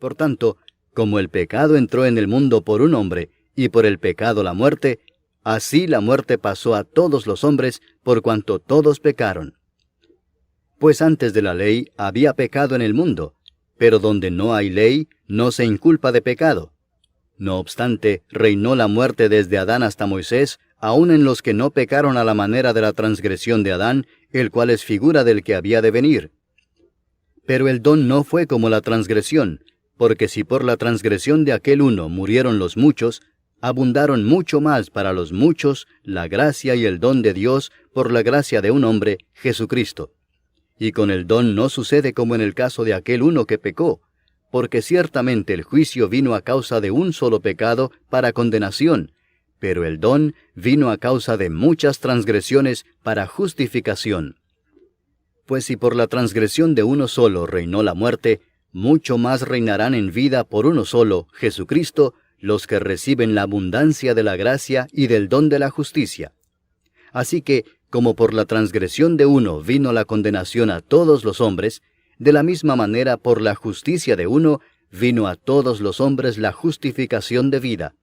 Por tanto, como el pecado entró en el mundo por un hombre, y por el pecado la muerte, así la muerte pasó a todos los hombres, por cuanto todos pecaron. Pues antes de la ley había pecado en el mundo, pero donde no hay ley, no se inculpa de pecado. No obstante, reinó la muerte desde Adán hasta Moisés, aun en los que no pecaron a la manera de la transgresión de Adán, el cual es figura del que había de venir. Pero el don no fue como la transgresión, porque si por la transgresión de aquel uno murieron los muchos, abundaron mucho más para los muchos la gracia y el don de Dios por la gracia de un hombre, Jesucristo. Y con el don no sucede como en el caso de aquel uno que pecó, porque ciertamente el juicio vino a causa de un solo pecado para condenación, pero el don vino a causa de muchas transgresiones para justificación. Pues si por la transgresión de uno solo reinó la muerte, mucho más reinarán en vida por uno solo, Jesucristo, los que reciben la abundancia de la gracia y del don de la justicia. Así que, como por la transgresión de uno vino la condenación a todos los hombres, de la misma manera por la justicia de uno vino a todos los hombres la justificación de vida.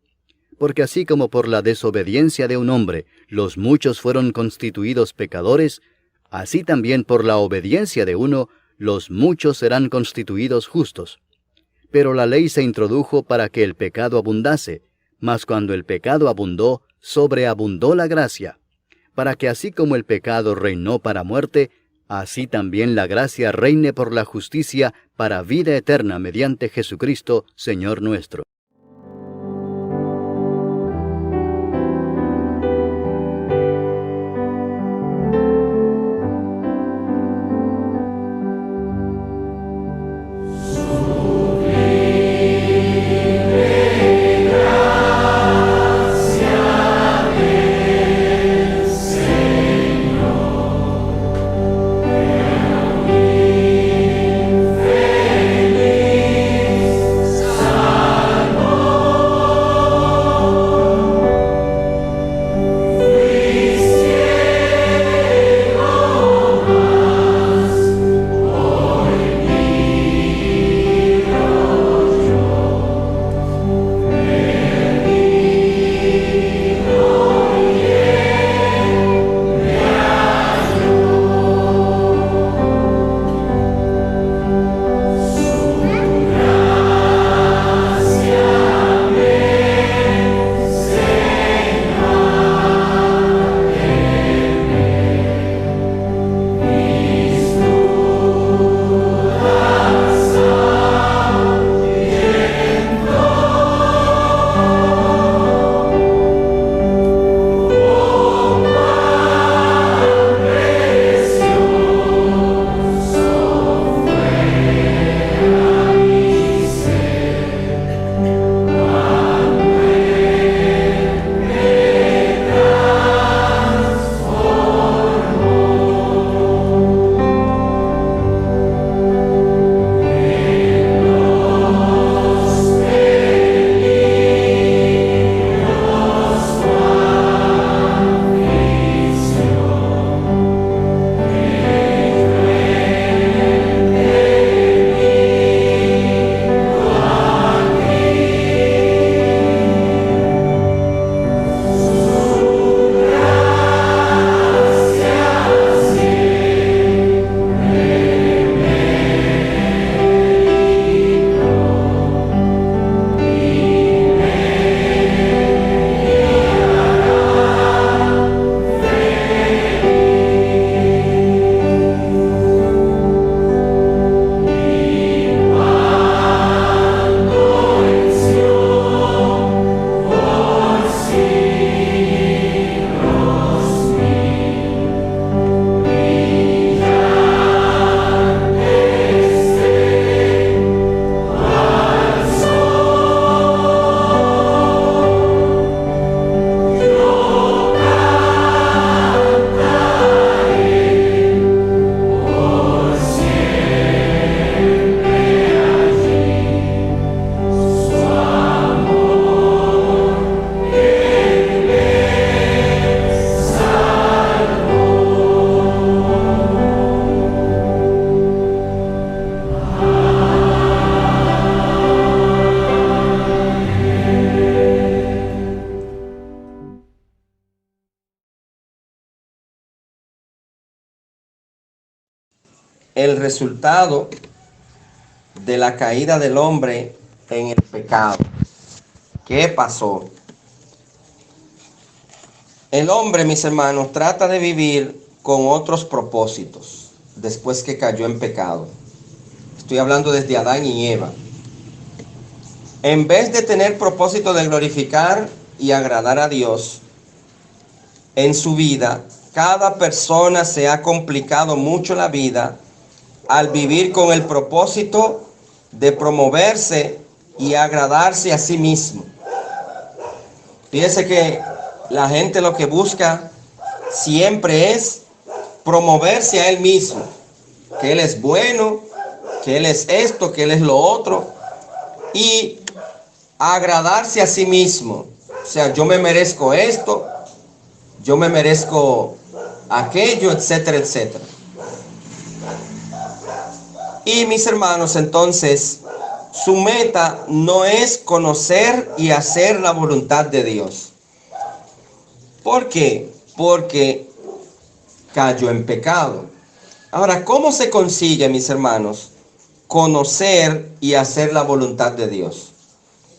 Porque así como por la desobediencia de un hombre los muchos fueron constituidos pecadores, así también por la obediencia de uno los muchos serán constituidos justos. Pero la ley se introdujo para que el pecado abundase, mas cuando el pecado abundó, sobreabundó la gracia, para que así como el pecado reinó para muerte, así también la gracia reine por la justicia para vida eterna mediante Jesucristo, Señor nuestro. el resultado de la caída del hombre en el pecado. ¿Qué pasó? El hombre, mis hermanos, trata de vivir con otros propósitos después que cayó en pecado. Estoy hablando desde Adán y Eva. En vez de tener propósito de glorificar y agradar a Dios en su vida, cada persona se ha complicado mucho la vida al vivir con el propósito de promoverse y agradarse a sí mismo. Fíjese que la gente lo que busca siempre es promoverse a él mismo, que él es bueno, que él es esto, que él es lo otro, y agradarse a sí mismo. O sea, yo me merezco esto, yo me merezco aquello, etcétera, etcétera. Y mis hermanos, entonces, su meta no es conocer y hacer la voluntad de Dios. ¿Por qué? Porque cayó en pecado. Ahora, ¿cómo se consigue, mis hermanos, conocer y hacer la voluntad de Dios?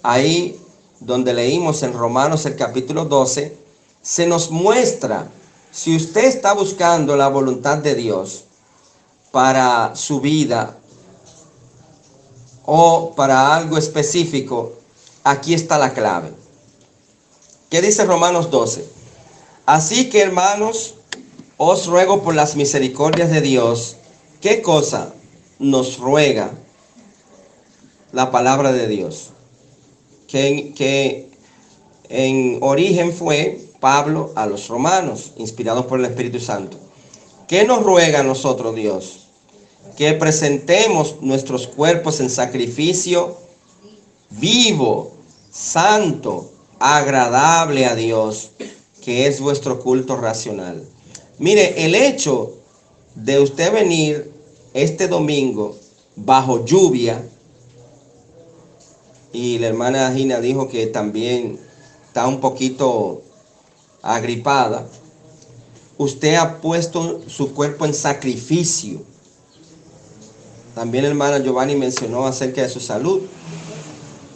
Ahí donde leímos en Romanos el capítulo 12, se nos muestra, si usted está buscando la voluntad de Dios para su vida o para algo específico, aquí está la clave. ¿Qué dice Romanos 12? Así que, hermanos, os ruego por las misericordias de Dios. ¿Qué cosa nos ruega la palabra de Dios? Que en origen fue Pablo a los romanos, inspirados por el Espíritu Santo. ¿Qué nos ruega a nosotros Dios? Que presentemos nuestros cuerpos en sacrificio vivo, santo, agradable a Dios, que es vuestro culto racional. Mire, el hecho de usted venir este domingo bajo lluvia, y la hermana Gina dijo que también está un poquito agripada, usted ha puesto su cuerpo en sacrificio. También la hermana Giovanni mencionó acerca de su salud.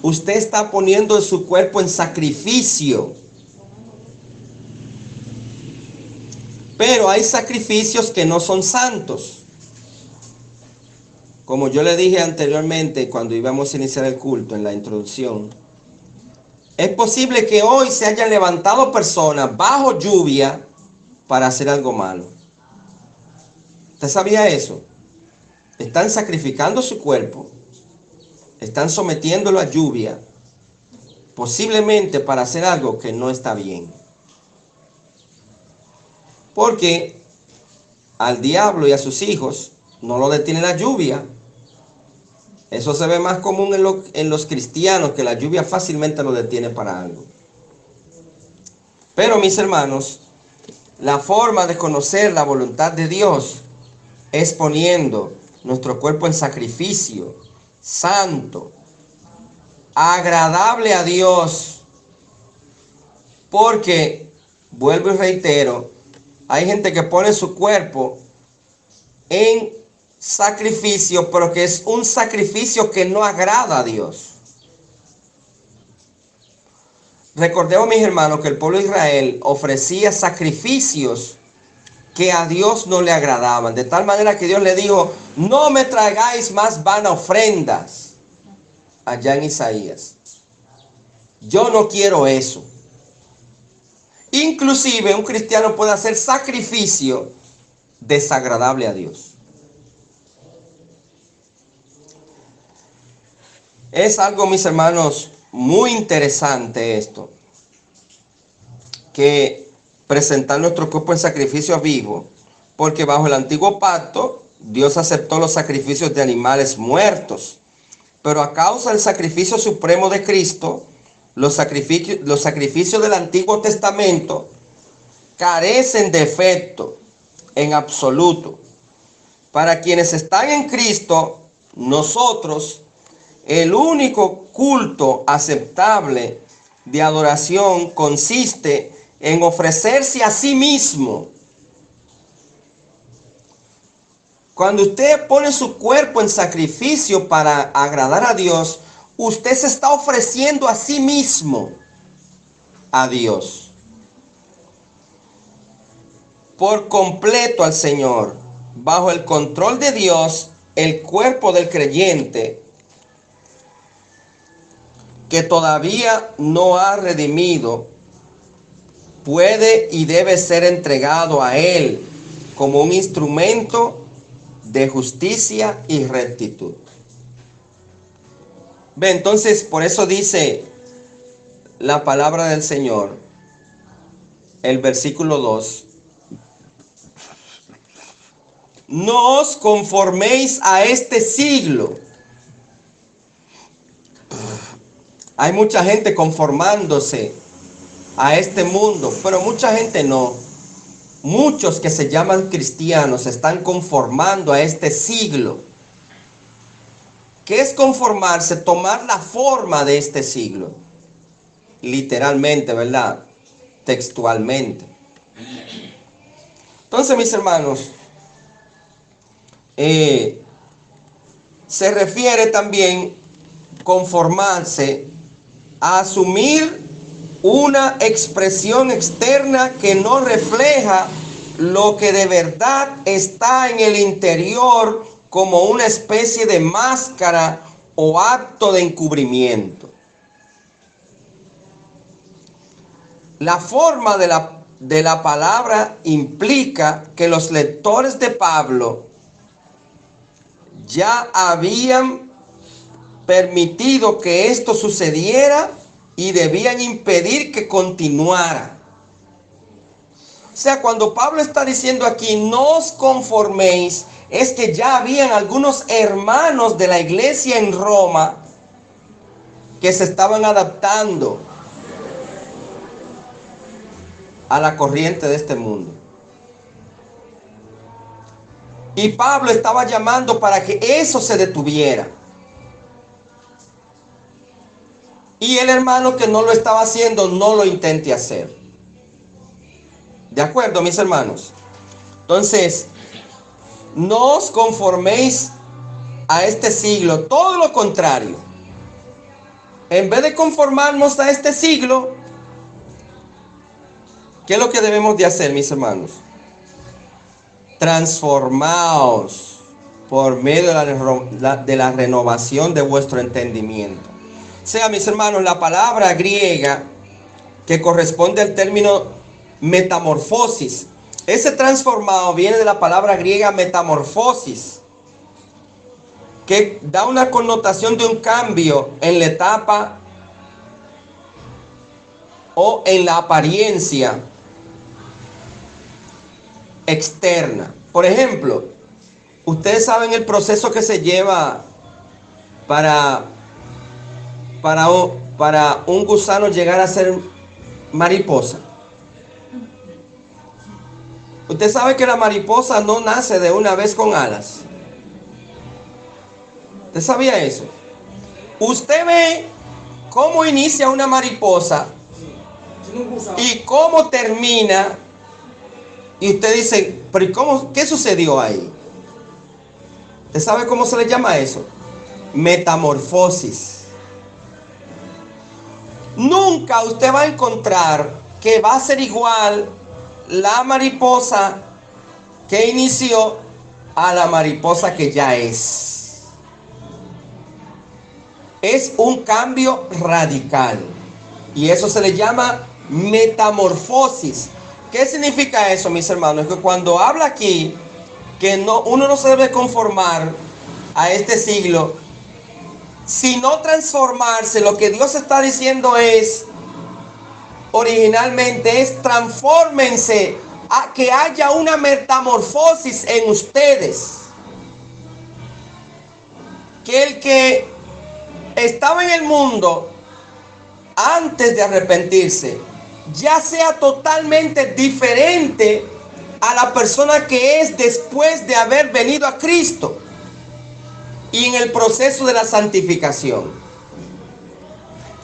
Usted está poniendo su cuerpo en sacrificio. Pero hay sacrificios que no son santos. Como yo le dije anteriormente cuando íbamos a iniciar el culto en la introducción, es posible que hoy se hayan levantado personas bajo lluvia para hacer algo malo. ¿Usted sabía eso? Están sacrificando su cuerpo, están sometiéndolo a lluvia, posiblemente para hacer algo que no está bien. Porque al diablo y a sus hijos no lo detiene la lluvia. Eso se ve más común en los cristianos, que la lluvia fácilmente lo detiene para algo. Pero mis hermanos, la forma de conocer la voluntad de Dios es poniendo nuestro cuerpo en sacrificio, santo, agradable a Dios. Porque, vuelvo y reitero, hay gente que pone su cuerpo en sacrificio, pero que es un sacrificio que no agrada a Dios. Recordemos, mis hermanos, que el pueblo de Israel ofrecía sacrificios que a Dios no le agradaban, de tal manera que Dios le dijo: no me traigáis más vanas ofrendas. Allá en Isaías, yo no quiero eso. Inclusive un cristiano puede hacer sacrificio desagradable a Dios. Es algo, mis hermanos, muy interesante esto, que presentar nuestro cuerpo en sacrificio vivo, porque bajo el antiguo pacto Dios aceptó los sacrificios de animales muertos, pero a causa del sacrificio supremo de Cristo, los sacrificios del Antiguo Testamento carecen de efecto en absoluto. Para quienes están en Cristo, nosotros, el único culto aceptable de adoración consiste en ofrecerse a sí mismo Cuando usted pone su cuerpo en sacrificio para agradar a Dios, usted se está ofreciendo a sí mismo a Dios. Por completo al Señor. Bajo el control de Dios, el cuerpo del creyente que todavía no ha redimido puede y debe ser entregado a Él como un instrumento de justicia y rectitud. Ve, entonces, por eso dice la palabra del Señor, el versículo 2. No os conforméis a este siglo. Hay mucha gente conformándose a este mundo, pero mucha gente no. Muchos que se llaman cristianos se están conformando a este siglo. ¿Qué es conformarse? Tomar la forma de este siglo. Literalmente, ¿verdad? Textualmente. Entonces, mis hermanos, se refiere también conformarse a asumir una expresión externa que no refleja lo que de verdad está en el interior, como una especie de máscara o acto de encubrimiento. La forma de la palabra implica que los lectores de Pablo ya habían permitido que esto sucediera y debían impedir que continuara. O sea, cuando Pablo está diciendo aquí, no os conforméis, es que ya habían algunos hermanos de la iglesia en Roma que se estaban adaptando a la corriente de este mundo. Y Pablo estaba llamando para que eso se detuviera. Y el hermano que no lo estaba haciendo, no lo intente hacer. ¿De acuerdo, mis hermanos? Entonces, no os conforméis a este siglo, todo lo contrario. En vez de conformarnos a este siglo, ¿qué es lo que debemos de hacer, mis hermanos? Transformaos por medio de la renovación de vuestro entendimiento. O sea, mis hermanos, la palabra griega que corresponde al término metamorfosis, ese transformado viene de la palabra griega metamorfosis, que da una connotación de un cambio en la etapa o en la apariencia externa. Por ejemplo, ustedes saben el proceso que se lleva para un gusano llegar a ser mariposa. Usted sabe que la mariposa no nace de una vez con alas. ¿Usted sabía eso? Usted ve cómo inicia una mariposa y cómo termina. Y usted dice, pero ¿cómo? ¿Qué sucedió ahí? ¿Usted sabe cómo se le llama eso? Metamorfosis. Nunca usted va a encontrar que va a ser igual la mariposa que inició a la mariposa que ya es. Es un cambio radical. Y eso se le llama metamorfosis. ¿Qué significa eso, mis hermanos? Que cuando habla aquí que uno no se debe conformar a este siglo, sino transformarse, lo que Dios está diciendo es, originalmente es, transfórmense, a que haya una metamorfosis en ustedes. Que el que estaba en el mundo antes de arrepentirse, ya sea totalmente diferente a la persona que es después de haber venido a Cristo y en el proceso de la santificación.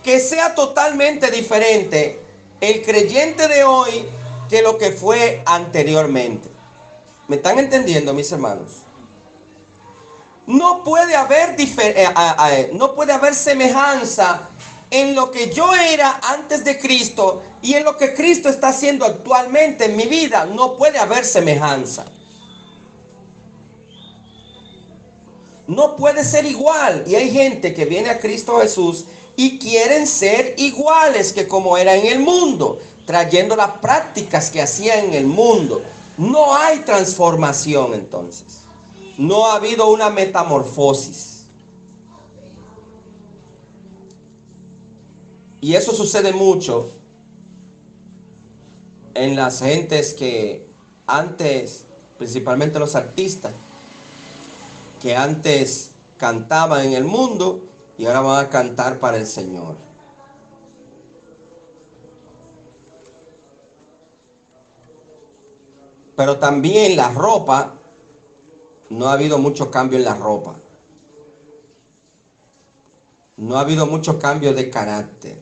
Que sea totalmente diferente el creyente de hoy que lo que fue anteriormente. ¿Me están entendiendo, mis hermanos? No puede haber no puede haber semejanza en lo que yo era antes de Cristo y en lo que Cristo está haciendo actualmente en mi vida. No puede haber semejanza. No puede ser igual. Y hay gente que viene a Cristo Jesús y quieren ser iguales que como era en el mundo, trayendo las prácticas que hacía en el mundo. No hay transformación entonces. No ha habido una metamorfosis. Y eso sucede mucho en las gentes que antes, principalmente los artistas, que antes cantaban en el mundo y ahora van a cantar para el Señor. Pero también la ropa, no ha habido mucho cambio en la ropa. No ha habido mucho cambio de carácter.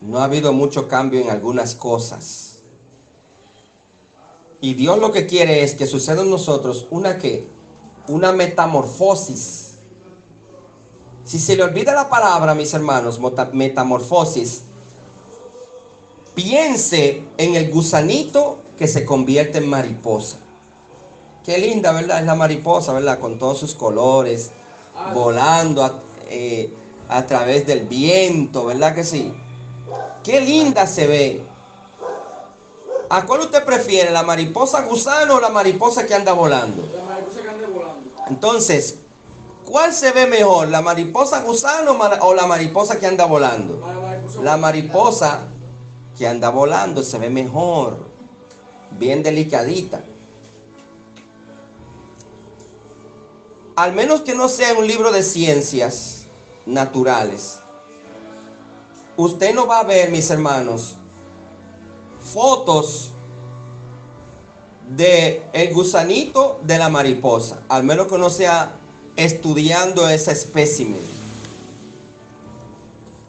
No ha habido mucho cambio en algunas cosas. Y Dios lo que quiere es que suceda en nosotros una metamorfosis. Si se le olvida la palabra, mis hermanos, metamorfosis, piense en el gusanito que se convierte en mariposa. Qué linda, ¿verdad? Es la mariposa, ¿verdad? Con todos sus colores, volando a través del viento, ¿verdad que sí? Qué linda se ve. ¿A cuál usted prefiere, la mariposa gusano o la mariposa que anda volando? La mariposa que anda volando. Entonces, ¿cuál se ve mejor, la mariposa gusano o la mariposa que anda volando? La mariposa que anda volando se ve mejor, bien delicadita. Al menos que no sea un libro de ciencias naturales, usted no va a ver, mis hermanos, fotos de el gusanito de la mariposa, al menos que no sea estudiando ese espécimen.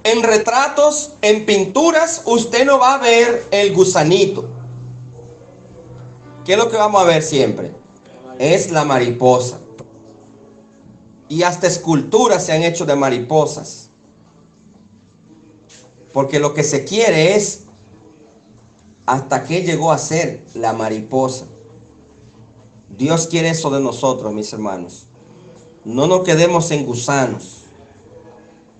En retratos, en pinturas, usted no va a ver el gusanito. ¿Qué es lo que vamos a ver siempre? Es la mariposa. Y hasta esculturas se han hecho de mariposas. Porque lo que se quiere es hasta qué llegó a ser la mariposa. Dios quiere eso de nosotros, mis hermanos. No nos quedemos en gusanos,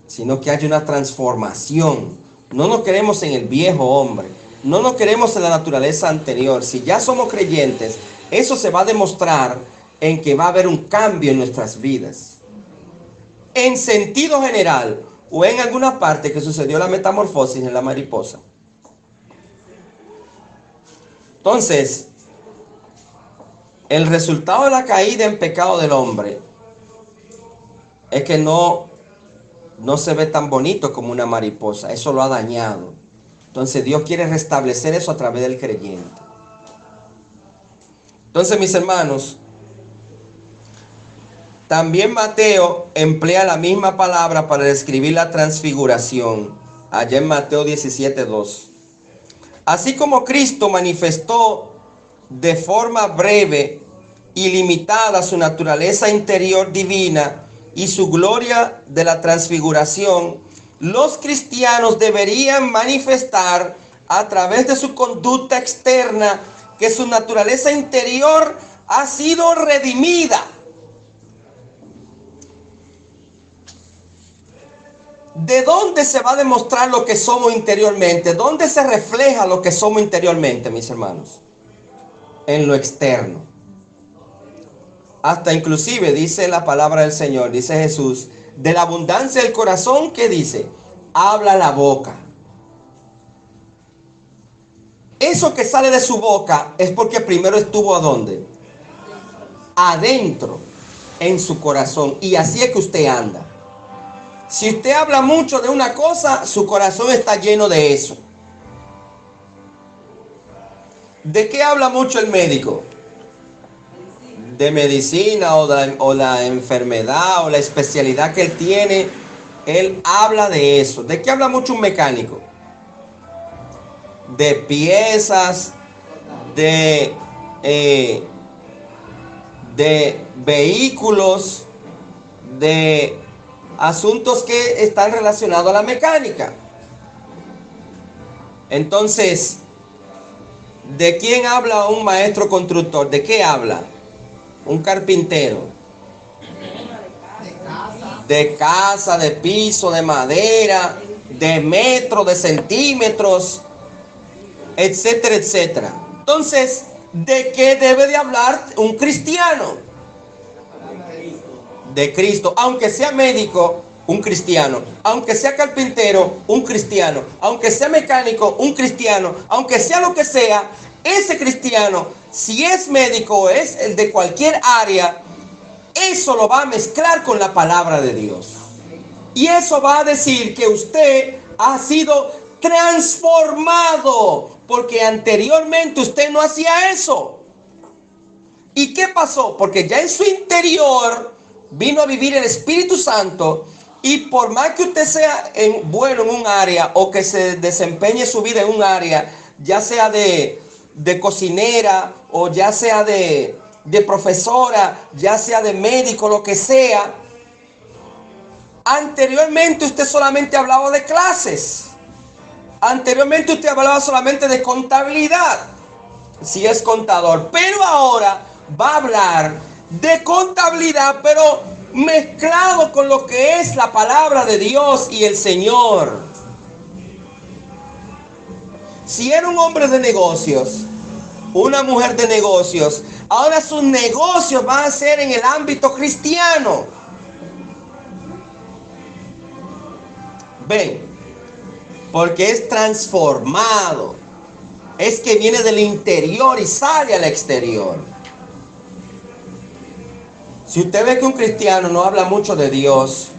sino que haya una transformación. No nos queremos en el viejo hombre. No nos queremos en la naturaleza anterior. Si ya somos creyentes, eso se va a demostrar en que va a haber un cambio en nuestras vidas. En sentido general, o en alguna parte que sucedió la metamorfosis en la mariposa. Entonces, el resultado de la caída en pecado del hombre es que no se ve tan bonito como una mariposa. Eso lo ha dañado. Entonces Dios quiere restablecer eso a través del creyente. Entonces, mis hermanos, también Mateo emplea la misma palabra para describir la transfiguración, allá en Mateo 17:2. Así como Cristo manifestó de forma breve y limitada su naturaleza interior divina y su gloria de la transfiguración, los cristianos deberían manifestar a través de su conducta externa que su naturaleza interior ha sido redimida. ¿De dónde se va a demostrar lo que somos interiormente? ¿Dónde se refleja lo que somos interiormente, mis hermanos? En lo externo. Hasta inclusive dice la palabra del Señor, dice Jesús, de la abundancia del corazón, ¿qué dice? Habla la boca. Eso que sale de su boca es porque primero estuvo ¿a dónde? Adentro, en su corazón. Y así es que usted anda. Si usted habla mucho de una cosa, su corazón está lleno de eso. ¿De qué habla mucho el médico? De medicina o la enfermedad o la especialidad que él tiene. Él habla de eso. ¿De qué habla mucho un mecánico? De piezas, de de vehículos, de asuntos que están relacionados a la mecánica. Entonces, ¿de quién habla un maestro constructor? ¿De qué habla? Un carpintero. De casa, de piso, de madera, de metros, de centímetros, etcétera, etcétera. Entonces, ¿de qué debe de hablar un cristiano? De Cristo. Aunque sea médico, un cristiano. Aunque sea carpintero, un cristiano. Aunque sea mecánico, un cristiano. Aunque sea lo que sea, ese cristiano, si es médico o es el de cualquier área, eso lo va a mezclar con la palabra de Dios. Y eso va a decir que usted ha sido transformado, porque anteriormente usted no hacía eso. ¿Y qué pasó? Porque ya en su interior vino a vivir el Espíritu Santo, y por más que usted sea bueno en un área, o que se desempeñe su vida en un área, ya sea de cocinera, o ya sea de profesora, ya sea de médico, lo que sea, anteriormente usted solamente hablaba de clases. Anteriormente usted hablaba solamente de contabilidad, si es contador. Pero ahora va a hablar de contabilidad, pero mezclado con lo que es la palabra de Dios y el Señor. Si era un hombre de negocios, una mujer de negocios, ahora sus negocios van a ser en el ámbito cristiano. Ven, porque es transformado. Es que viene del interior y sale al exterior. Si usted ve que un cristiano no habla mucho de Dios,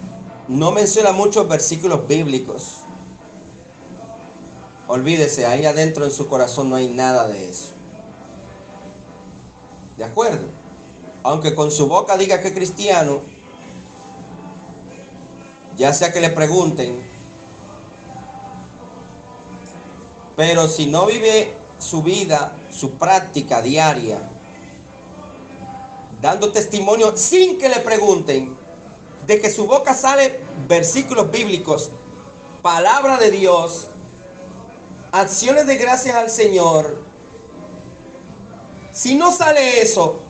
no menciona muchos versículos bíblicos, olvídese, ahí adentro en su corazón no hay nada de eso. ¿De acuerdo? Aunque con su boca diga que es cristiano, ya sea que le pregunten, pero si no vive su vida, su práctica diaria, dando testimonio sin que le pregunten, de que su boca sale versículos bíblicos, palabra de Dios, acciones de gracias al Señor, si no sale eso,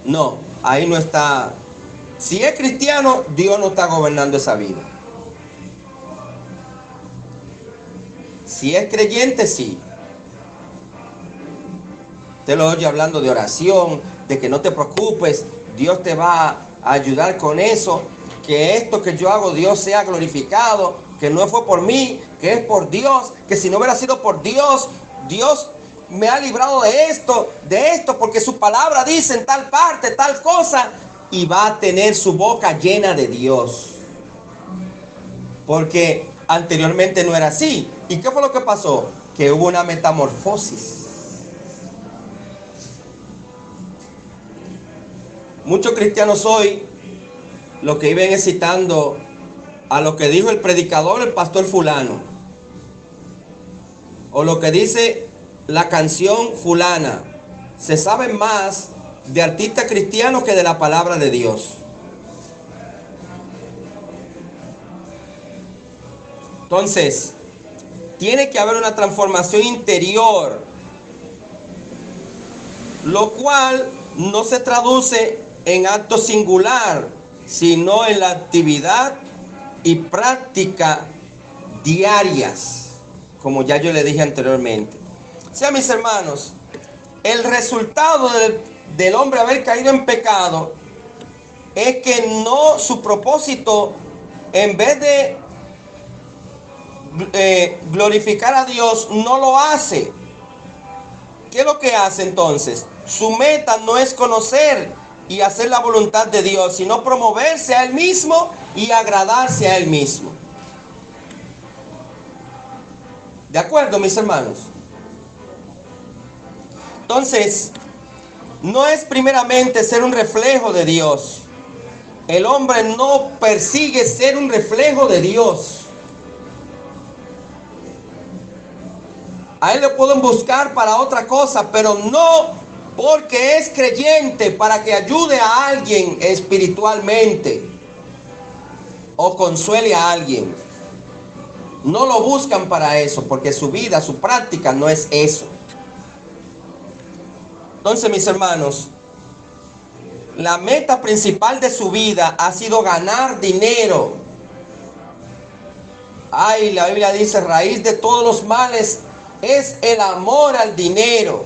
no, ahí no está. Si es cristiano, Dios no está gobernando esa vida. Si es creyente, sí. Usted lo oye hablando de oración, de que no te preocupes, Dios te va a ayudar con eso, que esto que yo hago, Dios sea glorificado, que no fue por mí, que es por Dios, que si no hubiera sido por Dios, Dios me ha librado de esto, porque su palabra dice en tal parte, tal cosa, y va a tener su boca llena de Dios. Porque anteriormente no era así. ¿Y qué fue lo que pasó? Que hubo una metamorfosis. Muchos cristianos hoy lo que iban es citando a lo que dijo el predicador, el pastor fulano, o lo que dice la canción fulana. Se sabe más de artistas cristianos que de la palabra de Dios. Entonces, tiene que haber una transformación interior, lo cual no se traduce en acto singular, sino en la actividad y práctica diarias, como ya yo le dije anteriormente. O sea, mis hermanos, el resultado del hombre haber caído en pecado es que no, su propósito, en vez de glorificar a Dios, no lo hace. ¿Qué es lo que hace entonces? Su meta no es conocer y hacer la voluntad de Dios, sino promoverse a Él mismo y agradarse a Él mismo. ¿De acuerdo, mis hermanos? Entonces, no es primeramente ser un reflejo de Dios. El hombre no persigue ser un reflejo de Dios. A él le pueden buscar para otra cosa, pero no porque es creyente para que ayude a alguien espiritualmente o consuele a alguien. No lo buscan para eso, porque su vida, su práctica no es eso. Entonces, mis hermanos, la meta principal de su vida ha sido ganar dinero. Ay, la Biblia dice, raíz de todos los males es el amor al dinero.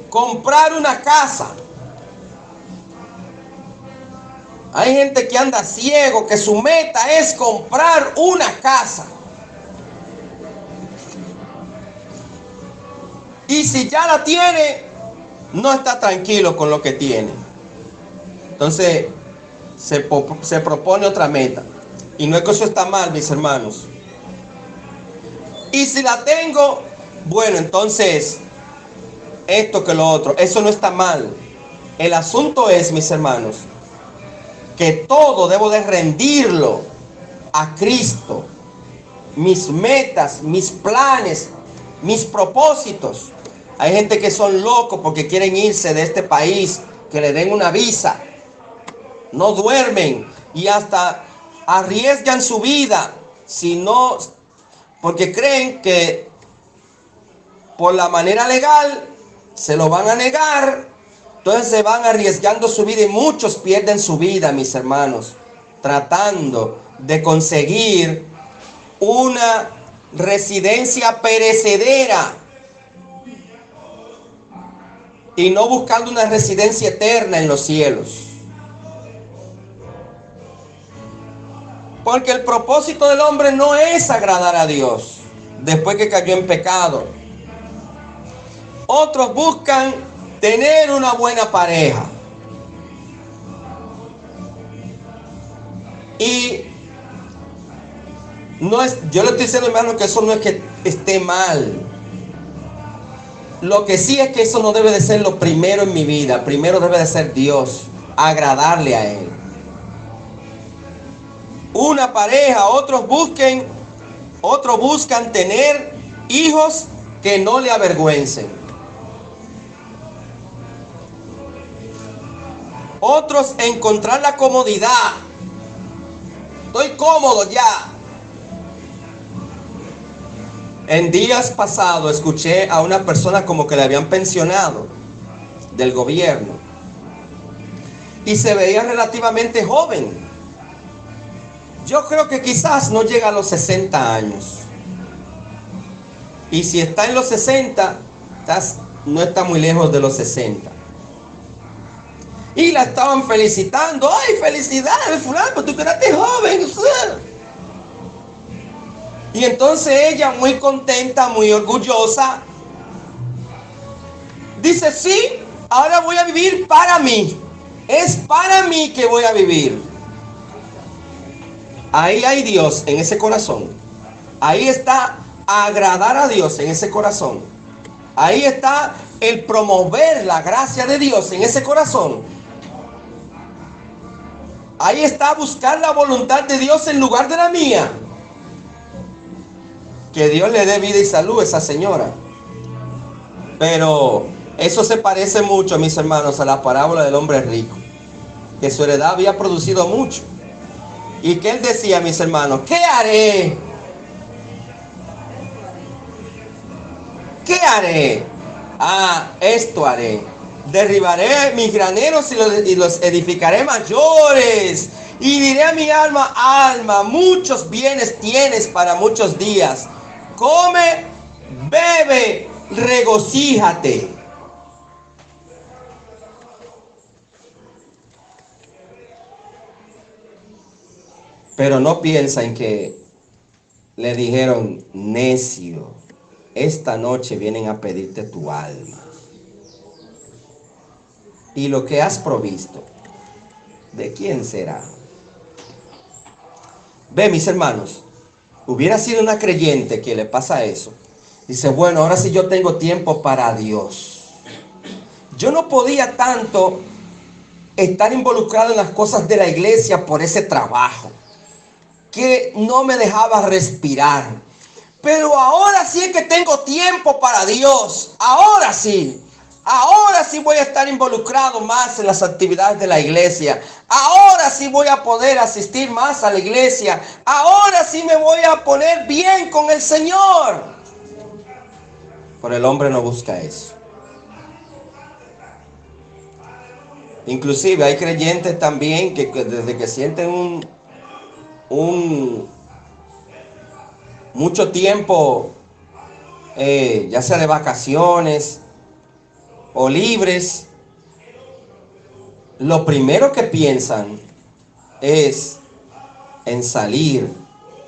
Comprar una casa. Hay gente que anda ciego, que su meta es comprar una casa. Y si ya la tiene, no está tranquilo con lo que tiene. Entonces, se propone otra meta. Y no es que eso está mal, mis hermanos. Y si la tengo, bueno, entonces, esto que lo otro, eso no está mal. El asunto es, mis hermanos, que todo debo de rendirlo a Cristo. Mis metas, mis planes, mis propósitos. Hay gente que son locos porque quieren irse de este país, que le den una visa. No duermen y hasta arriesgan su vida, si no, porque creen que por la manera legal se lo van a negar. Entonces se van arriesgando su vida y muchos pierden su vida, mis hermanos, tratando de conseguir una residencia perecedera y no buscando una residencia eterna en los cielos. Porque el propósito del hombre no es agradar a Dios después que cayó en pecado. Otros buscan tener una buena pareja. Y no es, yo le estoy diciendo, hermano, que eso no es que esté mal. Lo que sí es que eso no debe de ser lo primero en mi vida. Primero debe de ser Dios, agradarle a Él. Una pareja, otros buscan tener hijos que no le avergüencen. Otros encontrar la comodidad. Estoy cómodo ya. En días pasados escuché a una persona como que le habían pensionado del gobierno y se veía relativamente joven. Yo creo que quizás no llega a los 60 años. Y si está en los 60, no está muy lejos de los 60. Y la estaban felicitando. ¡Ay, felicidades, fulano! Tú quedaste joven. Y entonces ella, muy contenta, muy orgullosa, dice, sí, ahora voy a vivir para mí. Es para mí que voy a vivir. Ahí hay Dios en ese corazón. Ahí está agradar a Dios en ese corazón. Ahí está el promover la gracia de Dios en ese corazón. Ahí está buscar la voluntad de Dios en lugar de la mía. Que Dios le dé vida y salud a esa señora. Pero eso se parece mucho, mis hermanos, a la parábola del hombre rico, que su heredad había producido mucho. Y que él decía, mis hermanos, ¿qué haré? ¿Qué haré? Esto haré. Derribaré mis graneros y los edificaré mayores. Y diré a mi alma, alma, muchos bienes tienes para muchos días. Come, bebe, regocíjate. Pero no piensa en que le dijeron, necio, esta noche vienen a pedirte tu alma. Y lo que has provisto, ¿de quién será? Ve, mis hermanos, hubiera sido una creyente que le pasa eso. Dice, bueno, ahora sí yo tengo tiempo para Dios. Yo no podía tanto estar involucrado en las cosas de la iglesia por ese trabajo, que no me dejaba respirar. Pero ahora sí es que tengo tiempo para Dios. Ahora sí. Ahora sí voy a estar involucrado más en las actividades de la iglesia. Ahora sí voy a poder asistir más a la iglesia. Ahora sí me voy a poner bien con el Señor. Pero el hombre no busca eso. Inclusive hay creyentes también que desde que sienten mucho tiempo, ya sea de vacaciones o libres, lo primero que piensan es en salir,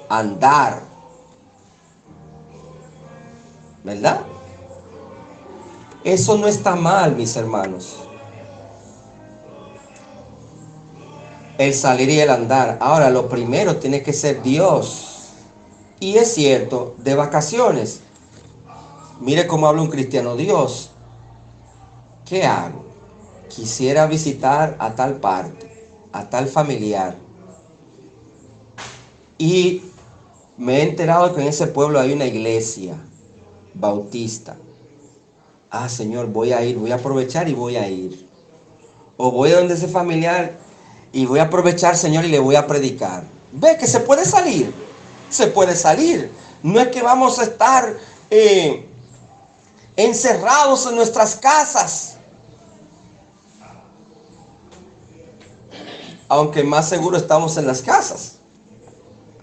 andar, ¿verdad? Eso no está mal, mis hermanos. El salir y el andar. Ahora, lo primero tiene que ser Dios. Y es cierto, de vacaciones. Mire cómo habla un cristiano. Dios, ¿qué hago? Quisiera visitar a tal parte, a tal familiar. Y me he enterado que en ese pueblo hay una iglesia bautista. Ah, Señor, voy a ir, voy a aprovechar y voy a ir. O voy a donde ese familiar y voy a aprovechar, Señor, y le voy a predicar. Ve que se puede salir. Se puede salir. No es que vamos a estar encerrados en nuestras casas. Aunque más seguro estamos en las casas,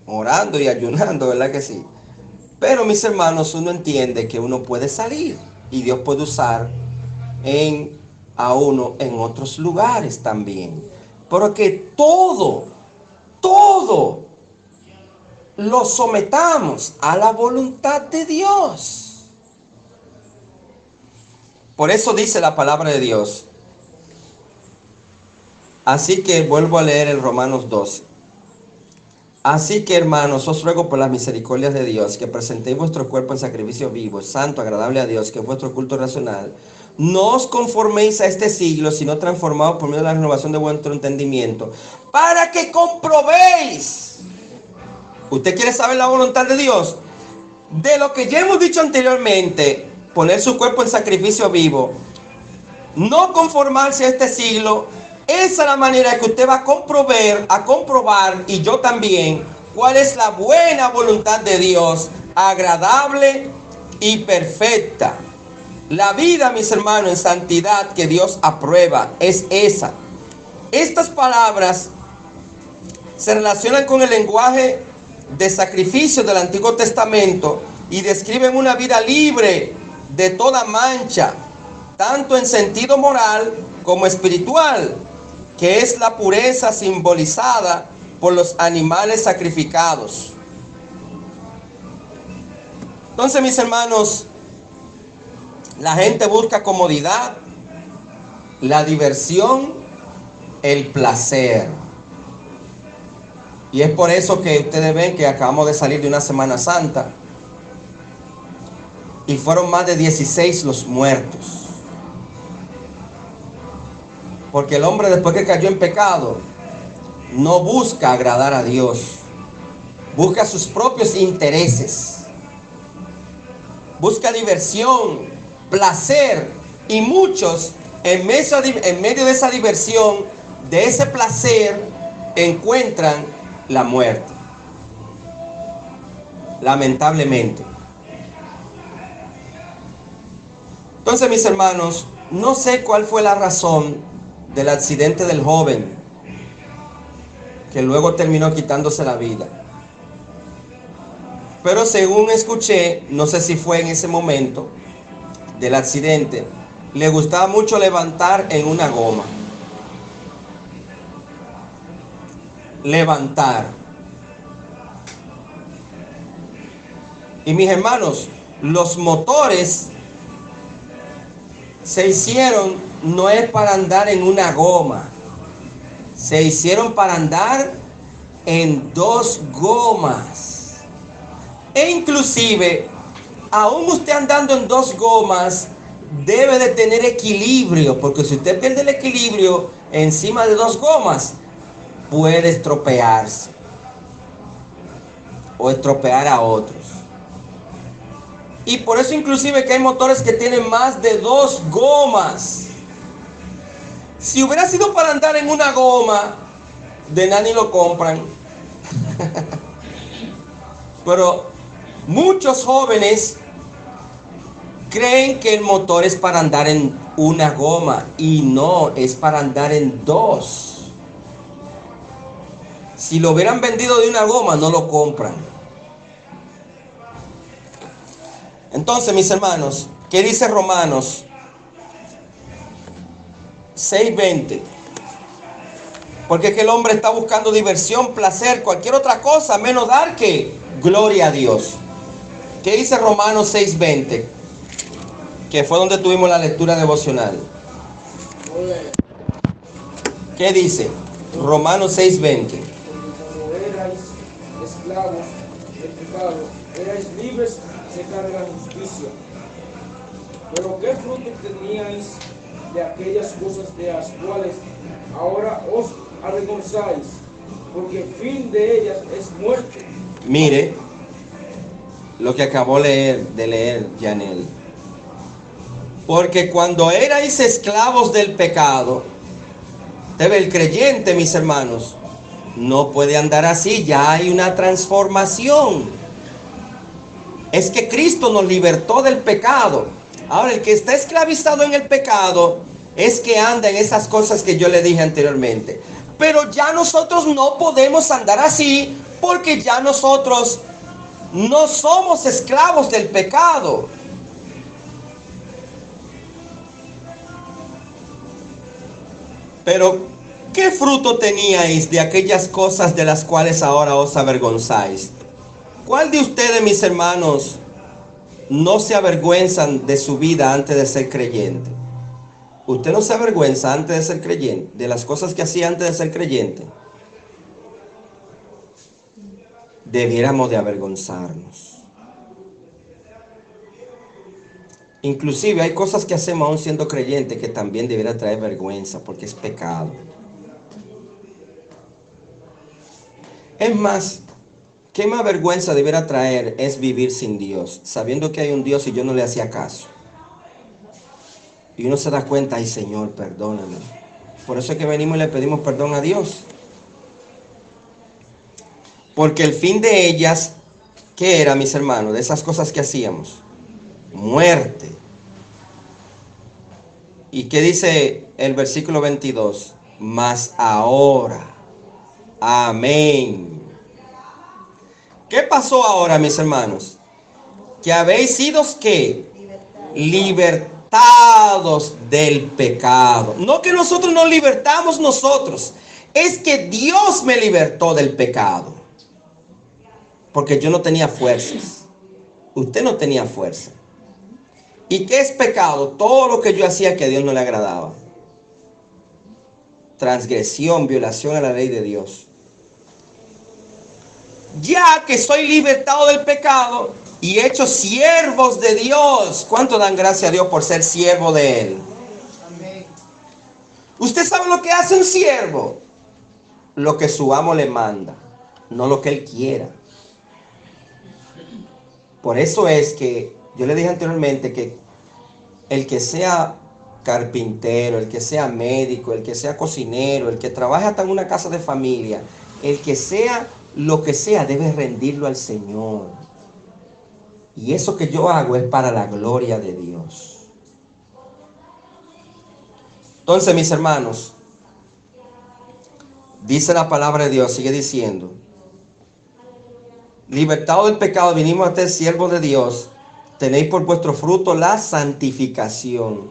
orando y ayunando, ¿verdad que sí? Pero mis hermanos, uno entiende que uno puede salir y Dios puede usar a uno en otros lugares también. Pero que todo lo sometamos a la voluntad de Dios. Por eso dice la palabra de Dios. Así que vuelvo a leer el Romanos 12. Así que, hermanos, os ruego por las misericordias de Dios que presentéis vuestro cuerpo en sacrificio vivo, santo, agradable a Dios, que es vuestro culto racional. No os conforméis a este siglo, sino transformados por medio de la renovación de vuestro entendimiento, para que comprobéis. ¿Usted quiere saber la voluntad de Dios? De lo que ya hemos dicho anteriormente, poner su cuerpo en sacrificio vivo, no conformarse a este siglo. Esa es la manera que usted va a comprobar, y yo también, cuál es la buena voluntad de Dios, agradable y perfecta. La vida, mis hermanos, en santidad que Dios aprueba es esa. Estas palabras se relacionan con el lenguaje de sacrificio del Antiguo Testamento y describen una vida libre de toda mancha, tanto en sentido moral como espiritual, que es la pureza simbolizada por los animales sacrificados. Entonces, mis hermanos, la gente busca comodidad, la diversión, el placer. Y es por eso que ustedes ven que acabamos de salir de una Semana Santa y fueron más de 16 los muertos. Porque el hombre, después que cayó en pecado, no busca agradar a Dios. Busca sus propios intereses. Busca diversión, placer. Y muchos, en medio de esa diversión, de ese placer, encuentran la muerte. Lamentablemente. Entonces, mis hermanos, no sé cuál fue la razón del accidente del joven que luego terminó quitándose la vida. Pero según escuché, no sé si fue en ese momento del accidente, le gustaba mucho levantar en una goma. Levantar. Y mis hermanos, los motores se hicieron no es para andar en una goma, se hicieron para andar en dos gomas. E inclusive, aún usted andando en dos gomas, debe de tener equilibrio, porque si usted pierde el equilibrio encima de dos gomas, puede estropearse o estropear a otros. Y por eso inclusive que hay motores que tienen más de 2 gomas. Si hubiera sido para andar en una goma, de nada ni lo compran. Pero muchos jóvenes creen que el motor es para andar en una goma y no, es para andar en 2. Si lo hubieran vendido de una goma, no lo compran. Entonces, mis hermanos, ¿qué dice Romanos 6:20? Porque es que el hombre está buscando diversión, placer, cualquier otra cosa, menos dar que gloria a Dios. ¿Qué dice Romanos 6:20? Que fue donde tuvimos la lectura devocional. ¿Qué dice? Romanos 6:20. Cuando erais esclavos del pecado, erais libres acerca de la justicia. Pero ¿qué fruto teníais de aquellas cosas de las cuales ahora os avergonzáis? Porque el fin de ellas es muerte. Mire lo que acabó de leer Janel. Porque cuando erais esclavos del pecado, el creyente, mis hermanos, no puede andar así, ya hay una transformación. Es que Cristo nos libertó del pecado. Ahora, el que está esclavizado en el pecado es que anda en esas cosas que yo le dije anteriormente. Pero ya nosotros no podemos andar así porque ya nosotros no somos esclavos del pecado. Pero, ¿qué fruto teníais de aquellas cosas de las cuales ahora os avergonzáis? ¿Cuál de ustedes, mis hermanos, no se avergüenzan de su vida antes de ser creyente? ¿Usted no se avergüenza antes de ser creyente, de las cosas que hacía antes de ser creyente? Debiéramos de avergonzarnos. Inclusive hay cosas que hacemos aún siendo creyentes que también debiera traer vergüenza porque es pecado. Es más, ¿qué más vergüenza debiera traer es vivir sin Dios, sabiendo que hay un Dios y yo no le hacía caso? Y uno se da cuenta, ay Señor, perdóname. Por eso es que venimos y le pedimos perdón a Dios. Porque el fin de ellas, ¿qué era, mis hermanos? De esas cosas que hacíamos. Muerte. ¿Y qué dice el versículo 22? Mas ahora. Amén. ¿Qué pasó ahora, mis hermanos? Que habéis sido, ¿qué? Libertados del pecado. No que nosotros nos libertamos nosotros. Es que Dios me libertó del pecado. Porque yo no tenía fuerzas. Usted no tenía fuerza. ¿Y qué es pecado? Todo lo que yo hacía que a Dios no le agradaba. Transgresión, violación a la ley de Dios. Ya que soy libertado del pecado y hecho siervos de Dios. ¿Cuánto dan gracias a Dios por ser siervo de Él? Amén. ¿Usted sabe lo que hace un siervo? Lo que su amo le manda, no lo que él quiera. Por eso es que yo le dije anteriormente que el que sea carpintero, el que sea médico, el que sea cocinero, el que trabaje hasta en una casa de familia, el que sea lo que sea, debe rendirlo al Señor. Y eso que yo hago es para la gloria de Dios. Entonces, mis hermanos, dice la palabra de Dios, sigue diciendo: libertado del pecado, vinimos a ser siervos de Dios. Tenéis por vuestro fruto la santificación.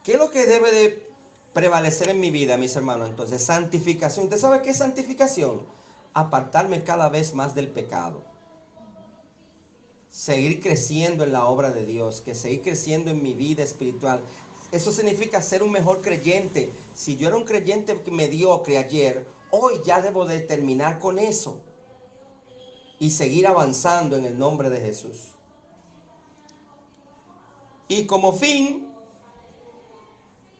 ¿Qué es lo que debe de prevalecer en mi vida, mis hermanos? Entonces, santificación. ¿Usted sabe qué es santificación? Apartarme cada vez más del pecado. Seguir creciendo en la obra de Dios, que seguir creciendo en mi vida espiritual. Eso significa ser un mejor creyente. Si yo era un creyente mediocre ayer, hoy ya debo de terminar con eso y seguir avanzando en el nombre de Jesús. Y como fin,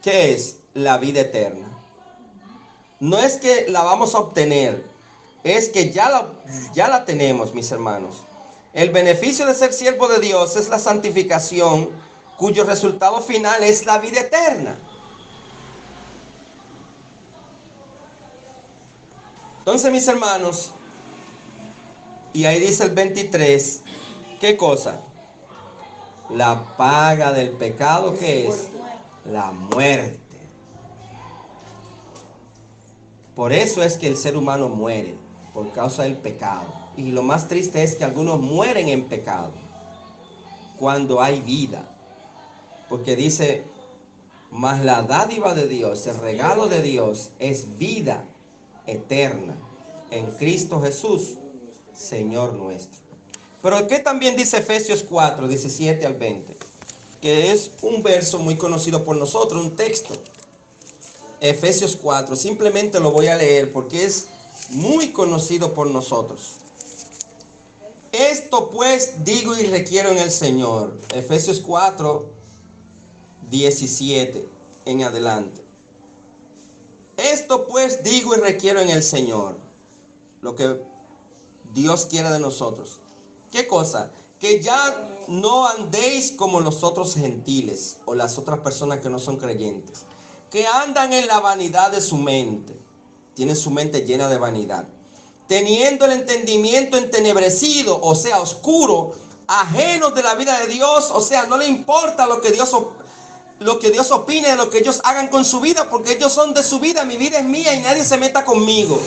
¿qué es? La vida eterna. No es que la vamos a obtener, es que ya la tenemos, mis hermanos. El beneficio de ser siervo de Dios es la santificación, cuyo resultado final es la vida eterna. Entonces, mis hermanos, y ahí dice el 23, ¿qué cosa? La paga del pecado, ¿qué es? La muerte. Por eso es que el ser humano muere, por causa del pecado. Y lo más triste es que algunos mueren en pecado, cuando hay vida. Porque dice, mas la dádiva de Dios, el regalo de Dios, es vida eterna en Cristo Jesús, Señor nuestro. Pero ¿qué también dice Efesios 4, 17 al 20? Que es un verso muy conocido por nosotros, un texto. Efesios 4, simplemente lo voy a leer porque es muy conocido por nosotros. Esto pues digo y requiero en el Señor. Efesios 4, 17 en adelante. Esto pues digo y requiero en el Señor. Lo que Dios quiere de nosotros. ¿Qué cosa? Que ya no andéis como los otros gentiles o las otras personas que no son creyentes, que andan en la vanidad de su mente. Tienen su mente llena de vanidad, teniendo el entendimiento entenebrecido, o sea, oscuro, ajenos de la vida de Dios. O sea, no le importa lo que Dios opine de lo que ellos hagan con su vida, porque ellos son de su vida. Mi vida es mía y nadie se meta conmigo.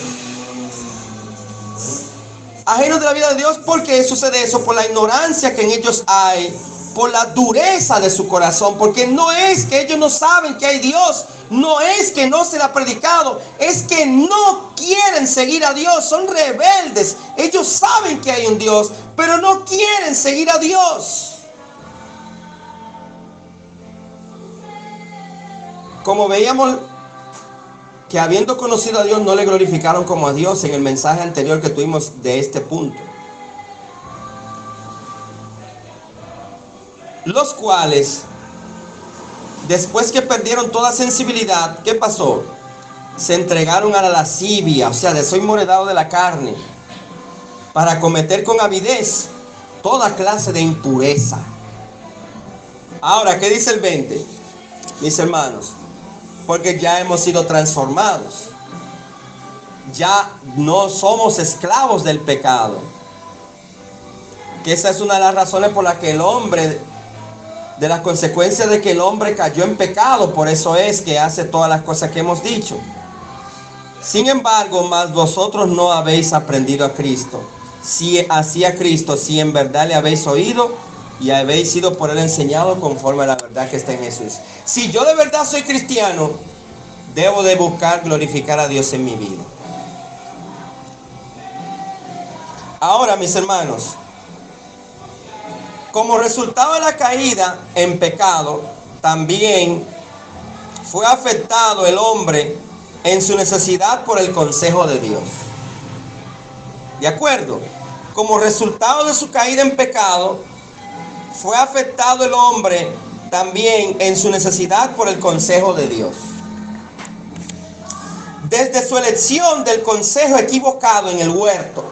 Ajenos de la vida de Dios. ¿Por qué sucede eso? Por la ignorancia que en ellos hay, por la dureza de su corazón. Porque no es que ellos no saben que hay Dios, no es que no se le ha predicado, es que no quieren seguir a Dios, son rebeldes. Ellos saben que hay un Dios, pero no quieren seguir a Dios. Como veíamos que habiendo conocido a Dios no le glorificaron como a Dios en el mensaje anterior que tuvimos de este punto. Los cuales, después que perdieron toda sensibilidad, ¿qué pasó? Se entregaron a la lascivia, o sea, desenmoredado de la carne, para cometer con avidez toda clase de impureza. Ahora, ¿qué dice el 20? Mis hermanos, porque ya hemos sido transformados. Ya no somos esclavos del pecado. Que esa es una de las razones por las que el hombre, de las consecuencias de que el hombre cayó en pecado. Por eso es que hace todas las cosas que hemos dicho. Sin embargo, más vosotros no habéis aprendido a Cristo. Si así a Cristo, si en verdad le habéis oído y habéis sido por él enseñado conforme a la verdad que está en Jesús. Si yo de verdad soy cristiano, debo de buscar glorificar a Dios en mi vida. Ahora, mis hermanos, como resultado de la caída en pecado, también fue afectado el hombre en su necesidad por el consejo de Dios. ¿De acuerdo? Como resultado de su caída en pecado, fue afectado el hombre también en su necesidad por el consejo de Dios. Desde su elección del consejo equivocado en el huerto,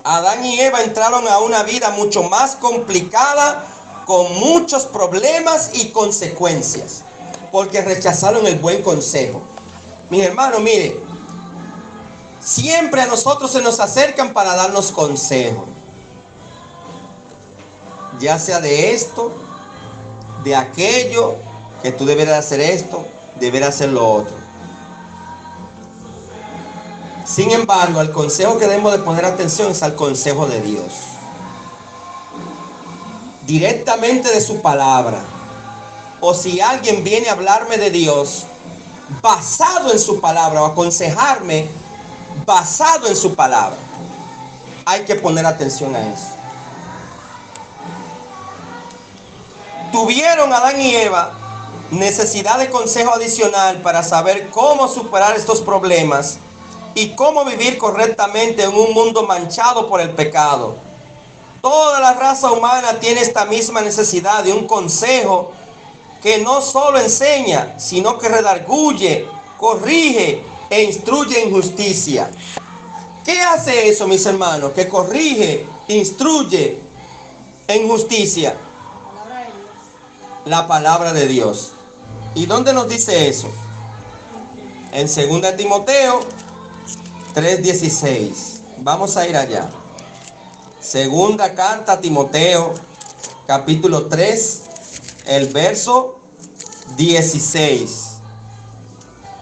Adán y Eva entraron a una vida mucho más complicada, con muchos problemas y consecuencias, porque rechazaron el buen consejo. Mis hermanos, miren, siempre a nosotros se nos acercan para darnos consejos, ya sea de esto, de aquello, que tú deberías hacer esto, deberías hacer lo otro. Sin embargo, el consejo que debemos de poner atención es al consejo de Dios, directamente de su palabra. O si alguien viene a hablarme de Dios basado en su palabra, o aconsejarme basado en su palabra, hay que poner atención a eso. Tuvieron Adán y Eva necesidad de consejo adicional para saber cómo superar estos problemas y cómo vivir correctamente en un mundo manchado por el pecado. Toda la raza humana tiene esta misma necesidad de un consejo que no solo enseña, sino que redarguye, corrige e instruye en justicia. ¿Qué hace eso, mis hermanos? Que corrige, instruye en justicia. La palabra de Dios. ¿Y dónde nos dice eso? En 2 Timoteo 3:16. Vamos a ir allá. Segunda carta a Timoteo, capítulo 3, el verso 16.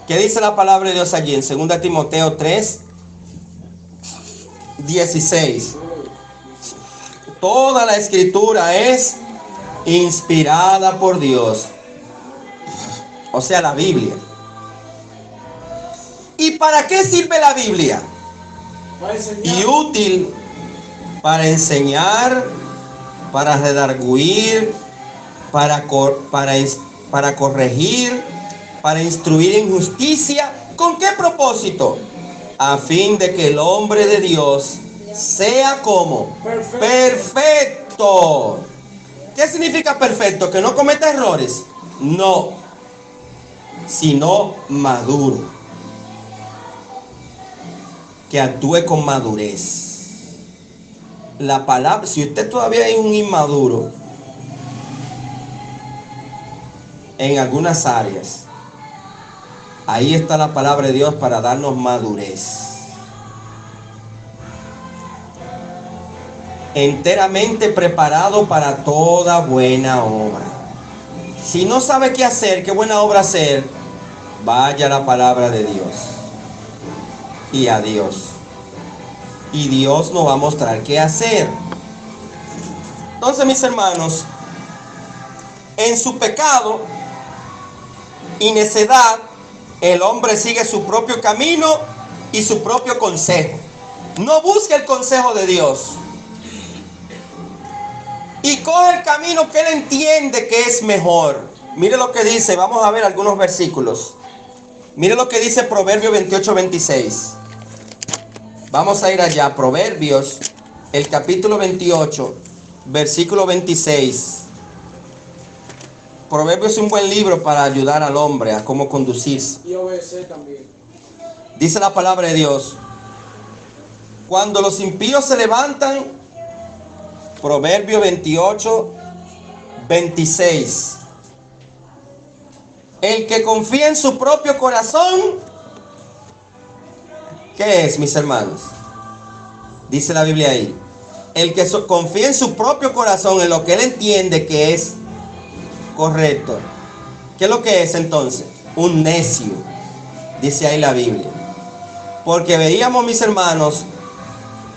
¿Qué dice la palabra de Dios allí en 2 Timoteo 3, 16? Toda la escritura es inspirada por Dios. O sea, la Biblia. ¿Y para qué sirve la Biblia? Y útil para enseñar, para redarguir, para corregir, para instruir en justicia. ¿Con qué propósito? A fin de que el hombre de Dios sea como perfecto. ¿Qué significa perfecto? ¿Que no cometa errores? No, sino maduro, que actúe con madurez. La palabra, si usted todavía es un inmaduro en algunas áreas, ahí está la palabra de Dios para darnos madurez. Enteramente preparado para toda buena obra. Si no sabe qué hacer, qué buena obra hacer, vaya a la palabra de Dios y a Dios. Y Dios nos va a mostrar qué hacer. Entonces, mis hermanos, en su pecado y necedad, el hombre sigue su propio camino y su propio consejo. No busca el consejo de Dios. Y coge el camino que él entiende que es mejor. Mire lo que dice, vamos a ver algunos versículos. Mire lo que dice Proverbios 28:26. Vamos a ir allá, Proverbios, el capítulo 28, versículo 26. Proverbios es un buen libro para ayudar al hombre a cómo conducirse. Y obedecer también. Dice la palabra de Dios: cuando los impíos se levantan, Proverbio 28, 26. El que confía en su propio corazón, ¿qué es, mis hermanos? Dice la Biblia ahí. El que confía en su propio corazón, en lo que él entiende que es correcto. ¿Qué es lo que es entonces? Un necio. Dice ahí la Biblia. Porque veíamos, mis hermanos,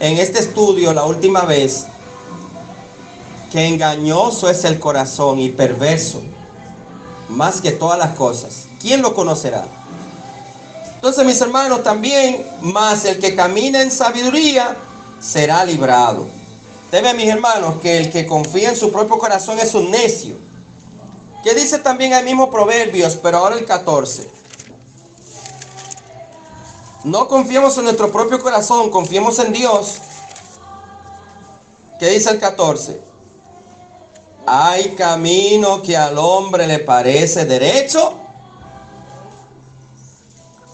en este estudio la última vez, que engañoso es el corazón y perverso, más que todas las cosas. ¿Quién lo conocerá? Entonces, mis hermanos, también, más el que camina en sabiduría será librado. Usted ve, mis hermanos, que el que confía en su propio corazón es un necio. ¿Qué dice también el mismo Proverbios, pero ahora el 14? No confiemos en nuestro propio corazón, confiemos en Dios. ¿Qué dice el 14? Hay camino que al hombre le parece derecho.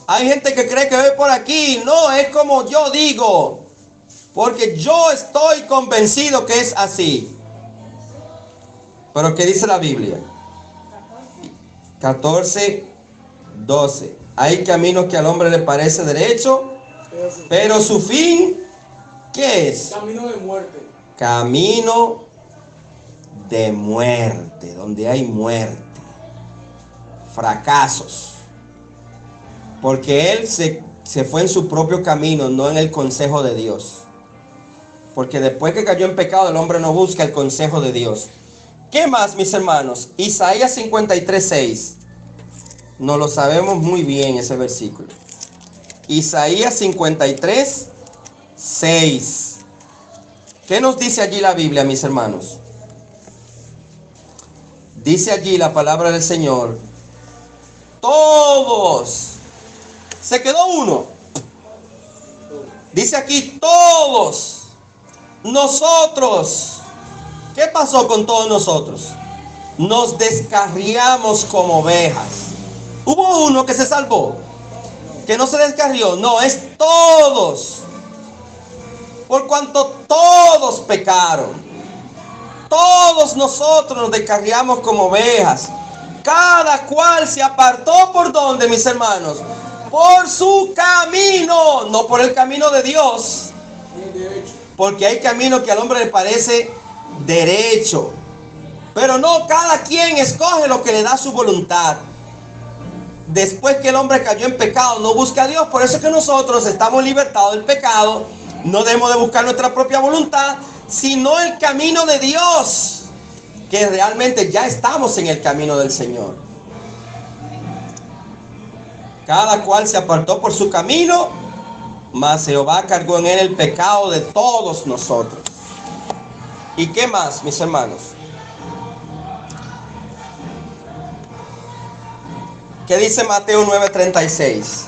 Hay gente que cree que ve por aquí. No, es como yo digo, porque yo estoy convencido que es así. Pero ¿qué dice la Biblia? 14, 12. Hay caminos que al hombre le parece derecho, pero su fin, ¿qué es? Camino de muerte. Camino de muerte, donde hay muerte, fracasos. Porque él se fue en su propio camino, no en el consejo de Dios. Porque después que cayó en pecado, el hombre no busca el consejo de Dios. ¿Qué más, mis hermanos? Isaías 53:6. No lo sabemos muy bien ese versículo. Isaías 53:6. ¿Qué nos dice allí la Biblia, mis hermanos? Dice allí la palabra del Señor: todos. Se quedó uno. Dice aquí todos. Nosotros. ¿Qué pasó con todos nosotros? Nos descarriamos como ovejas. ¿Hubo uno que se salvó? ¿Que no se descarrió? No, es todos. por cuanto todos pecaron. Todos nosotros nos descarriamos como ovejas. Cada cual se apartó por donde, mis hermanos, por su camino, no por el camino de Dios. Porque hay camino que al hombre le parece derecho. Pero no, cada quien escoge lo que le da su voluntad. Después que el hombre cayó en pecado, no busca a Dios. Por eso es que nosotros estamos libertados del pecado. No debemos de buscar nuestra propia voluntad, sino el camino de Dios. Que realmente ya estamos en el camino del Señor. Cada cual se apartó por su camino, mas Jehová cargó en él el pecado de todos nosotros. ¿Y qué más, mis hermanos? ¿Qué dice Mateo 9:36?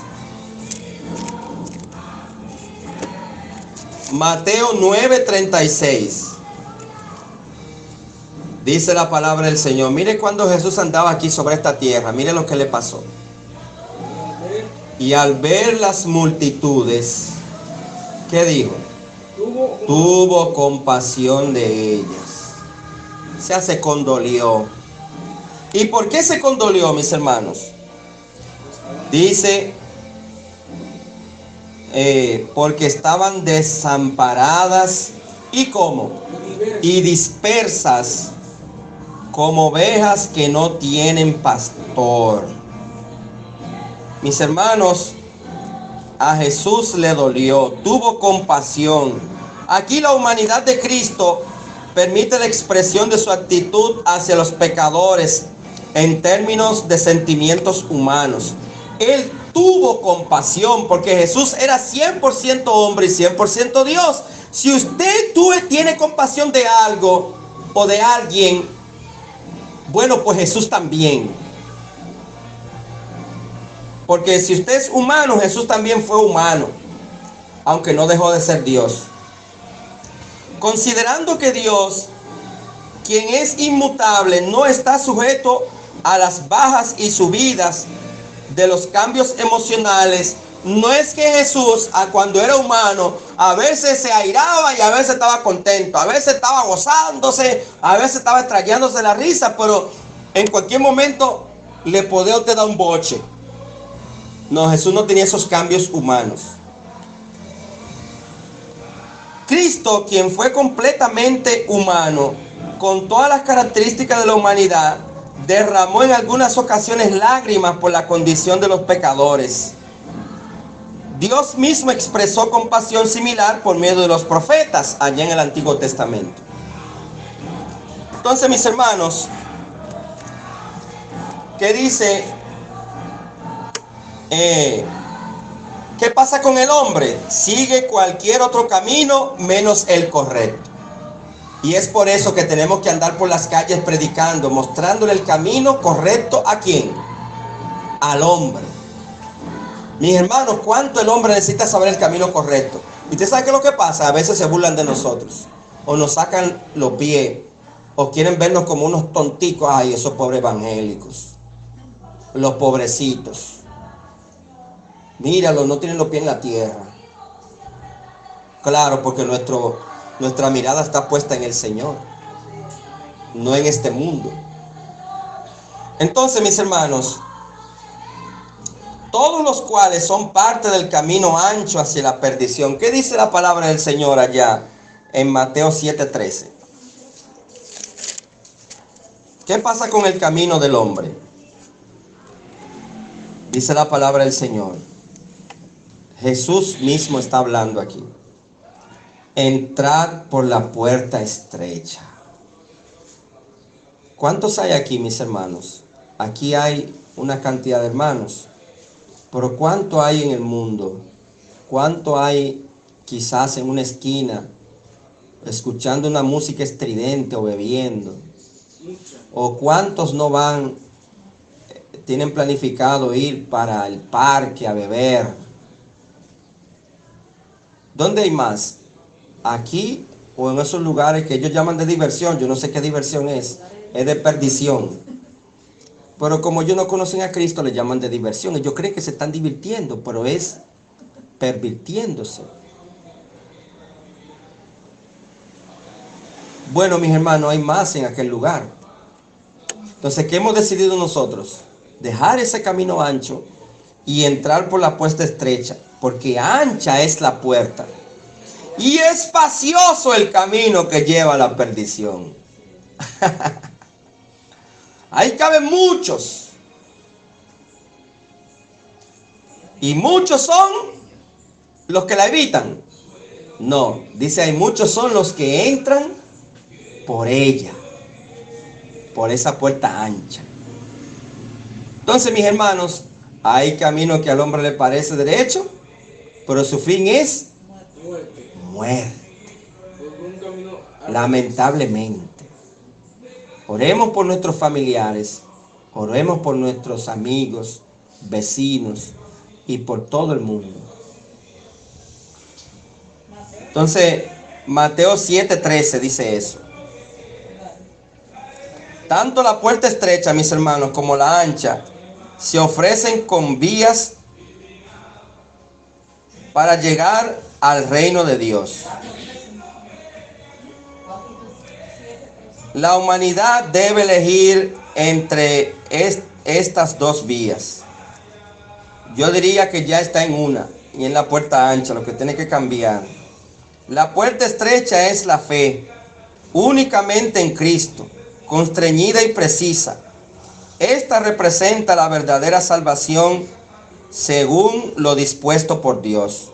Mateo 9:36. Dice la palabra del Señor. Mire cuando Jesús andaba aquí sobre esta tierra. Mire lo que le pasó. Y al ver las multitudes, ¿qué dijo? Tuvo compasión de ellas. O sea, se condolió. ¿Y por qué se condolió, mis hermanos? Dice, porque estaban desamparadas y ¿cómo? Y dispersas como ovejas que no tienen pastor. Mis hermanos, a Jesús le dolió, tuvo compasión. Aquí la humanidad de Cristo permite la expresión de su actitud hacia los pecadores en términos de sentimientos humanos. Él tuvo compasión porque Jesús era 100% hombre y 100% Dios. Si usted tiene compasión de algo o de alguien, bueno, pues Jesús también. Porque si usted es humano, Jesús también fue humano, aunque no dejó de ser Dios. Considerando que Dios, quien es inmutable, no está sujeto a las bajas y subidas de los cambios emocionales, no es que Jesús, cuando era humano, a veces se airaba y a veces estaba contento, a veces estaba gozándose, a veces estaba extrayéndose la risa, pero en cualquier momento le podía usted dar un boche. No, Jesús no tenía esos cambios humanos. Cristo, quien fue completamente humano, con todas las características de la humanidad, derramó en algunas ocasiones lágrimas por la condición de los pecadores. Dios mismo expresó compasión similar por medio de los profetas allá en el Antiguo Testamento. Entonces, mis hermanos, ¿qué dice? ¿Qué pasa con el hombre? Sigue cualquier otro camino menos el correcto. Y es por eso que tenemos que andar por las calles predicando, mostrándole el camino correcto ¿a quién? Al hombre. Mis hermanos, ¿cuánto el hombre necesita saber el camino correcto? ¿Y usted sabe qué es lo que pasa? A veces se burlan de nosotros, o nos sacan los pies, o quieren vernos como unos tonticos. Ay, esos pobres evangélicos, los pobrecitos. Míralos, no tienen los pies en la tierra. Claro, porque nuestra mirada está puesta en el Señor, no en este mundo. Entonces, mis hermanos, todos los cuales son parte del camino ancho hacia la perdición. ¿Qué dice la palabra del Señor allá en Mateo 7:13? ¿Qué pasa con el camino del hombre? Dice la palabra del Señor. Jesús mismo está hablando aquí. Entrad por la puerta estrecha. ¿Cuántos hay aquí, mis hermanos? Aquí hay una cantidad de hermanos. Pero ¿cuánto hay en el mundo? ¿Cuánto hay quizás en una esquina escuchando una música estridente o bebiendo? ¿O cuántos no van, tienen planificado ir para el parque a beber? ¿Dónde hay más? ¿Aquí o en esos lugares que ellos llaman de diversión? Yo no sé qué diversión es de perdición. Pero como ellos no conocen a Cristo, le llaman de diversión. Ellos creen que se están divirtiendo, pero es pervirtiéndose. Bueno, mis hermanos, hay más en aquel lugar. Entonces, ¿qué hemos decidido nosotros? Dejar ese camino ancho y entrar por la puerta estrecha, porque ancha es la puerta y espacioso el camino que lleva a la perdición. Ahí caben muchos. Y muchos son los que la evitan. No, dice ahí, muchos son los que entran por ella, por esa puerta ancha. Entonces, mis hermanos, hay camino que al hombre le parece derecho, pero su fin es muerte. Lamentablemente. Oremos por nuestros familiares, oremos por nuestros amigos, vecinos y por todo el mundo. Entonces, Mateo 7:13 dice eso. Tanto la puerta estrecha, mis hermanos, como la ancha se ofrecen con vías para llegar al reino de Dios. La humanidad debe elegir entre estas dos vías. Yo diría que ya está en una, y en la puerta ancha, lo que tiene que cambiar. La puerta estrecha es la fe, únicamente en Cristo, constreñida y precisa. Esta representa la verdadera salvación según lo dispuesto por Dios,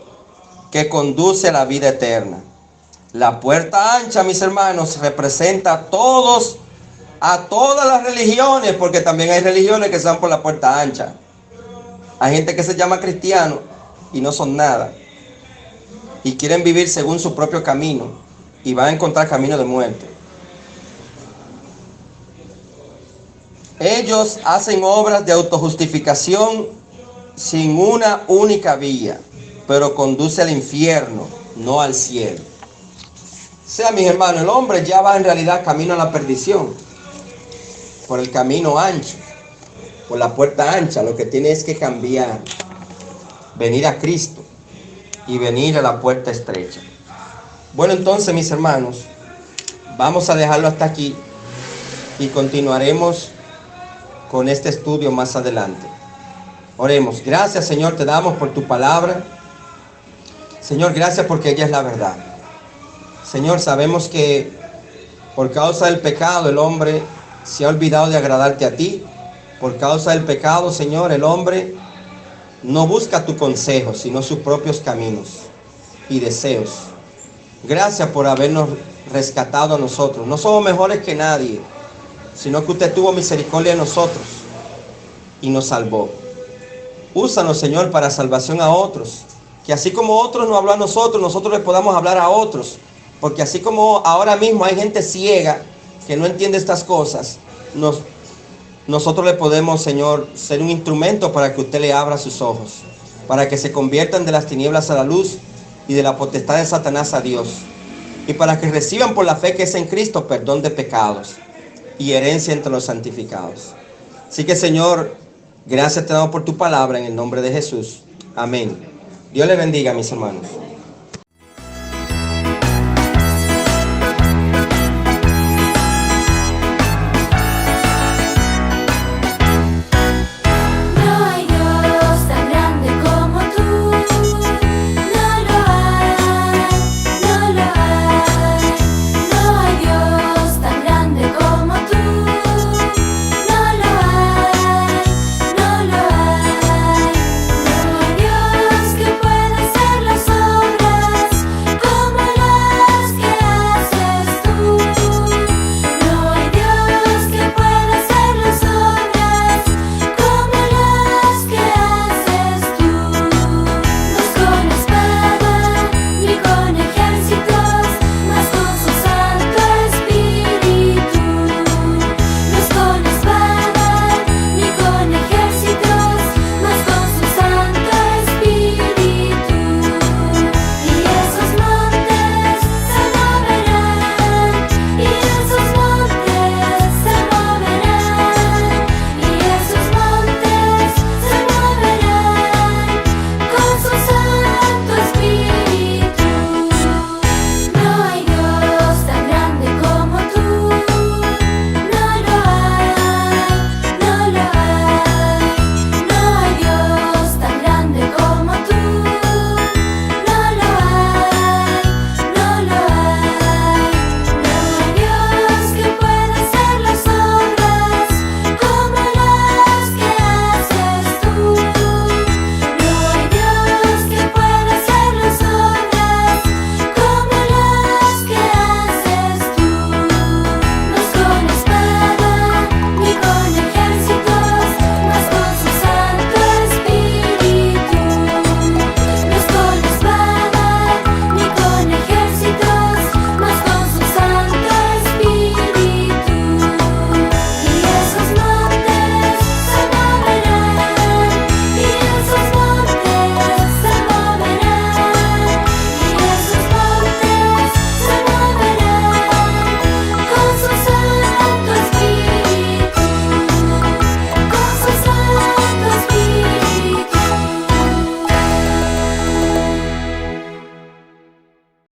que conduce a la vida eterna. La puerta ancha, mis hermanos, representa a todas las religiones, porque también hay religiones que se van por la puerta ancha. Hay gente que se llama cristiano y no son nada. Y quieren vivir según su propio camino y van a encontrar camino de muerte. Ellos hacen obras de autojustificación sin una única vía, pero conduce al infierno, no al cielo. O sea, mis hermanos, el hombre ya va en realidad camino a la perdición, por el camino ancho, por la puerta ancha. Lo que tiene es que cambiar, venir a Cristo y venir a la puerta estrecha. Bueno, entonces, mis hermanos, vamos a dejarlo hasta aquí y continuaremos con este estudio más adelante. Oremos. Gracias, Señor, te damos por tu palabra. Señor, gracias porque ella es la verdad. Señor, sabemos que por causa del pecado el hombre se ha olvidado de agradarte a ti. Por causa del pecado, Señor, el hombre no busca tu consejo, sino sus propios caminos y deseos. Gracias por habernos rescatado a nosotros. No somos mejores que nadie, sino que usted tuvo misericordia de nosotros y nos salvó. Úsanos, Señor, para salvación a otros. Que así como otros nos habló a nosotros, nosotros les podamos hablar a otros. Porque así como ahora mismo hay gente ciega que no entiende estas cosas, nosotros le podemos, Señor, ser un instrumento para que usted le abra sus ojos, para que se conviertan de las tinieblas a la luz y de la potestad de Satanás a Dios, y para que reciban por la fe que es en Cristo perdón de pecados y herencia entre los santificados. Así que, Señor, gracias te damos por tu palabra en el nombre de Jesús. Amén. Dios les bendiga, mis hermanos.